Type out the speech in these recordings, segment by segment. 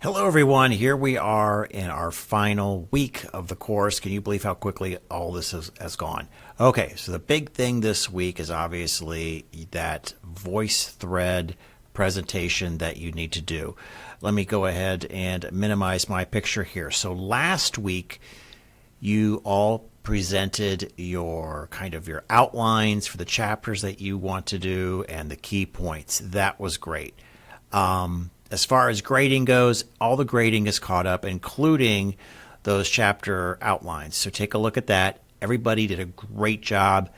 Hello, everyone. Here we are in our final week of the course. Can you believe how quickly all this has gone? Okay, so the big thing this week is obviously that VoiceThread presentation that you need to do. Let me go ahead and minimize my picture here. So last week, you all presented your your outlines for the chapters that you want to do and the key points. That was great. As far as grading goes, all the grading is caught up, including those chapter outlines. So take a look at that. Everybody did a great job.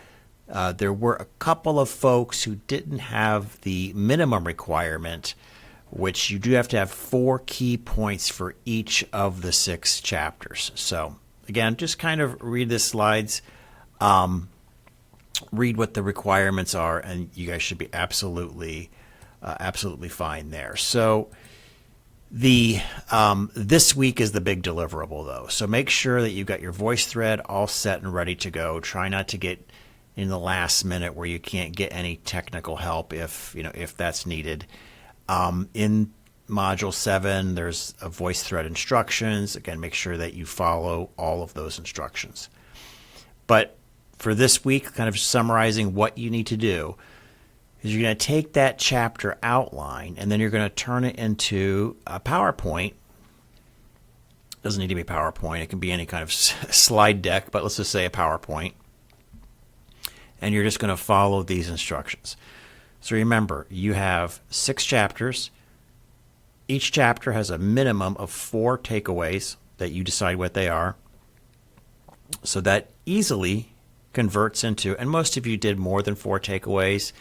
There were a couple of folks who didn't have the minimum requirement, which you do have to have 4 key points for each of the 6 chapters. So again, just kind of read the slides, read what the requirements are, and you guys should be absolutely fine there. So the this week is the big deliverable, though. So make sure that you've got your VoiceThread all set and ready to go. Try not to get in the last minute where you can't get any technical help if that's needed. In Module 7, there's a VoiceThread instructions. Again, make sure that you follow all of those instructions. But for this week, kind of summarizing what you need to do, is you're going to take that chapter outline and then you're going to turn it into a PowerPoint. It doesn't need to be PowerPoint. It can be any kind of slide deck, but let's just say a PowerPoint. And you're just going to follow these instructions. So remember, you have 6 chapters. Each chapter has a minimum of 4 takeaways that you decide what they are. So that easily converts into, and most of you did more than 4 takeaways.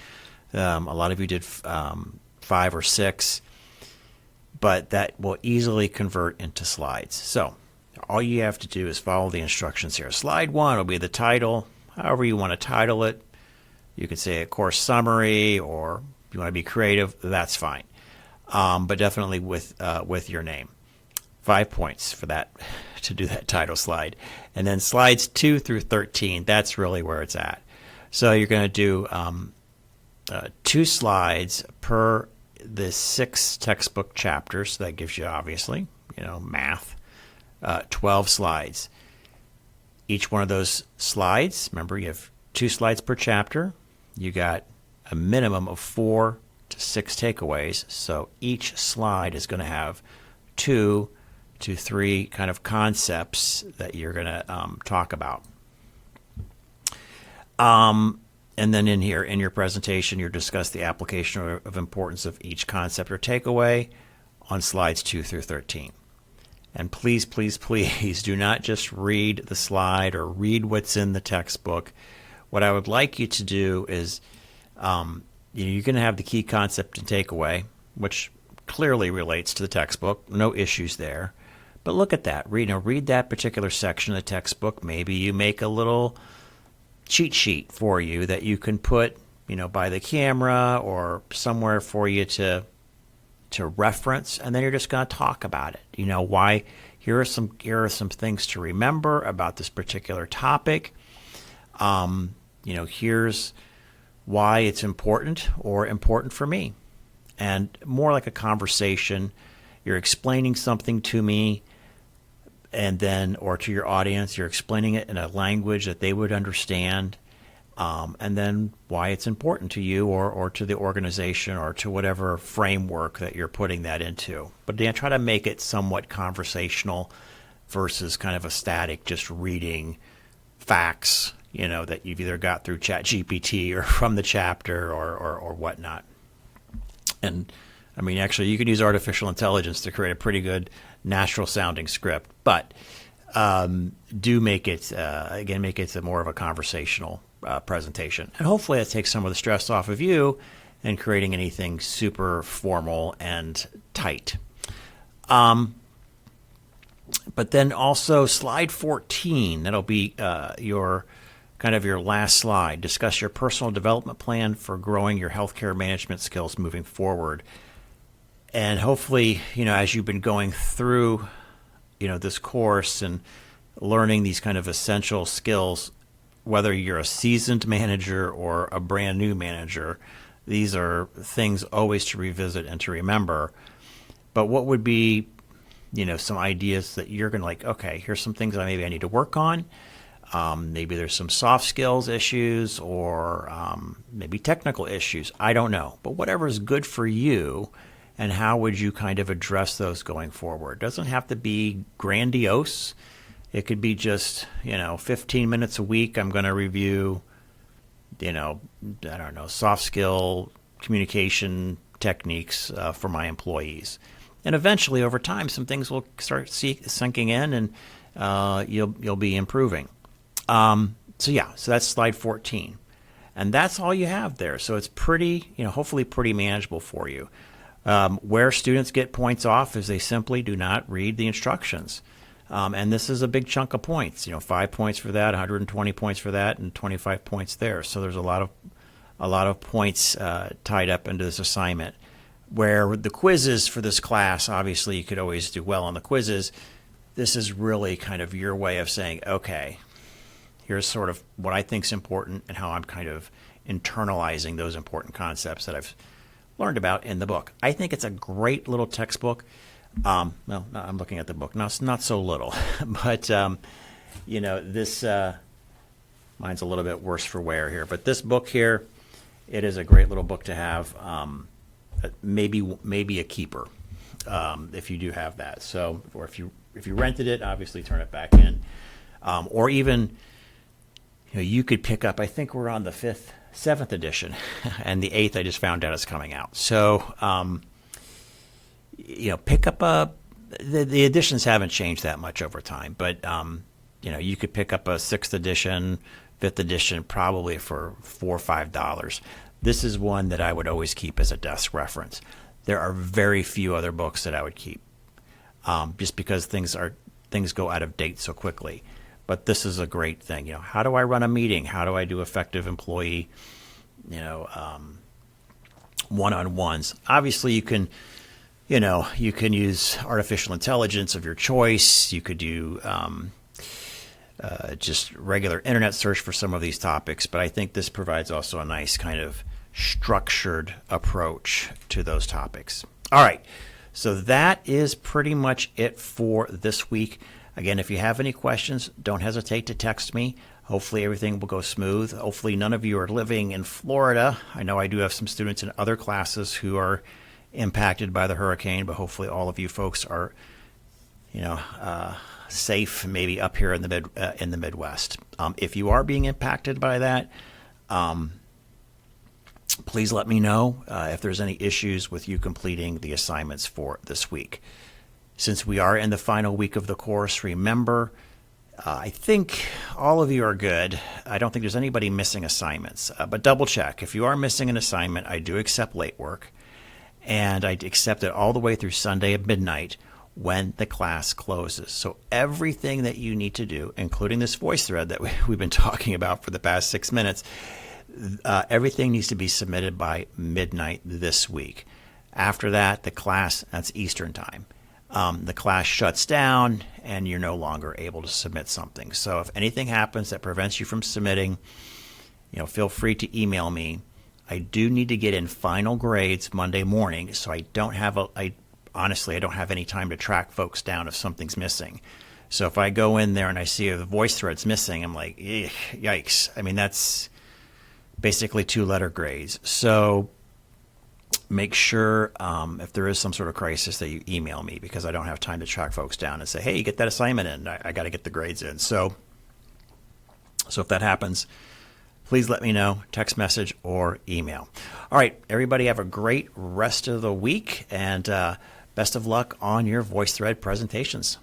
A lot of you did 5 or 6, but that will easily convert into slides. So all you have to do is follow the instructions here. Slide 1 will be the title, however you want to title it. You could say a course summary, or if you want to be creative, that's fine. But definitely with your name. 5 points for that, to do that title slide. And then slides 2 through 13, that's really where it's at. So you're going to do 2 slides per the 6 textbook chapters. So that gives you, obviously, math, 12 slides. Each one of those slides, remember, you have 2 slides per chapter. You got a minimum of 4 to 6 takeaways. So each slide is going to have 2 to 3 kind of concepts that you're going to talk about. And then in here, in your presentation, you discuss the application of importance of each concept or takeaway on slides 2 through 13. And please, please, please do not just read the slide or read what's in the textbook. What I would like you to do is, you're going to have the key concept and takeaway, which clearly relates to the textbook. No issues there. But look at that. Read that particular section of the textbook. Maybe you make a little cheat sheet for you that you can put, by the camera or somewhere for you to reference, and then you're just going to talk about it. Why? Here are some things to remember about this particular topic. Here's why it's important or important for me, and more like a conversation. You're explaining something to me, and then, or to your audience, you're explaining it in a language that they would understand, and then why it's important to you or to the organization or to whatever framework that you're putting that into. But then try to make it somewhat conversational versus kind of a static, just reading facts, that you've either got through ChatGPT or from the chapter or whatnot. And I mean, actually, you can use artificial intelligence to create a pretty good natural sounding script, but do make it, make it more of a conversational presentation. And hopefully that takes some of the stress off of you and creating anything super formal and tight. But then also slide 14, that'll be your last slide. Discuss your personal development plan for growing your healthcare management skills moving forward. And hopefully, as you've been going through, this course and learning these kind of essential skills, whether you're a seasoned manager or a brand new manager, these are things always to revisit and to remember. But what would be some ideas that you're going to like, okay, here's some things that maybe I need to work on. Maybe there's some soft skills issues or maybe technical issues. I don't know. But whatever is good for you, and how would you kind of address those going forward? It doesn't have to be grandiose. It could be just, 15 minutes a week. I'm going to review, I don't know, soft skill communication techniques for my employees. And eventually, over time, some things will start sinking in, and you'll be improving. So that's slide 14. And that's all you have there. So it's pretty, hopefully pretty manageable for you. Where students get points off is they simply do not read the instructions. And this is a big chunk of points, 5 points for that, 120 points for that, and 25 points there. So there's a lot of points tied up into this assignment. Where the quizzes for this class, obviously you could always do well on the quizzes. This is really kind of your way of saying, okay, here's sort of what I think is important and how I'm kind of internalizing those important concepts that I've learned about in the book. I think it's a great little textbook. I'm looking at the book. No, it's not so little, but this mine's a little bit worse for wear here. But this book here, it is a great little book to have. Maybe a keeper if you do have that. So, or if you rented it, obviously turn it back in, or even you could pick up. I think we're on the 7th edition, and the 8th I just found out is coming out. So, pick up the editions haven't changed that much over time, but you could pick up a 6th edition, 5th edition, probably for $4 or $5. This is one that I would always keep as a desk reference. There are very few other books that I would keep, just because things go out of date so quickly. But this is a great thing. How do I run a meeting? How do I do effective employee, one-on-ones? Obviously, you can use artificial intelligence of your choice. You could do just regular internet search for some of these topics. But I think this provides also a nice kind of structured approach to those topics. All right. So that is pretty much it for this week. Again, if you have any questions, don't hesitate to text me. Hopefully everything will go smooth. Hopefully none of you are living in Florida. I know I do have some students in other classes who are impacted by the hurricane, but hopefully all of you folks are, safe, maybe up here in the Midwest. If you are being impacted by that, please let me know if there's any issues with you completing the assignments for this week. Since we are in the final week of the course, remember, I think all of you are good. I don't think there's anybody missing assignments, but double check. If you are missing an assignment, I do accept late work, and I accept it all the way through Sunday at midnight when the class closes. So everything that you need to do, including this voice thread that we've been talking about for the past 6 minutes, everything needs to be submitted by midnight this week. After that, the class, that's Eastern time, the class shuts down and you're no longer able to submit something. So if anything happens that prevents you from submitting, feel free to email me. I do need to get in final grades Monday morning, so I don't have honestly, I don't have any time to track folks down if something's missing. So if I go in there and I see the voice thread's missing, I'm like, yikes. I mean, that's basically 2-letter grades. So make sure if there is some sort of crisis that you email me, because I don't have time to track folks down and say, hey, you get that assignment in. I got to get the grades in. So if that happens, please let me know, text message or email. All right, everybody have a great rest of the week, and best of luck on your VoiceThread presentations.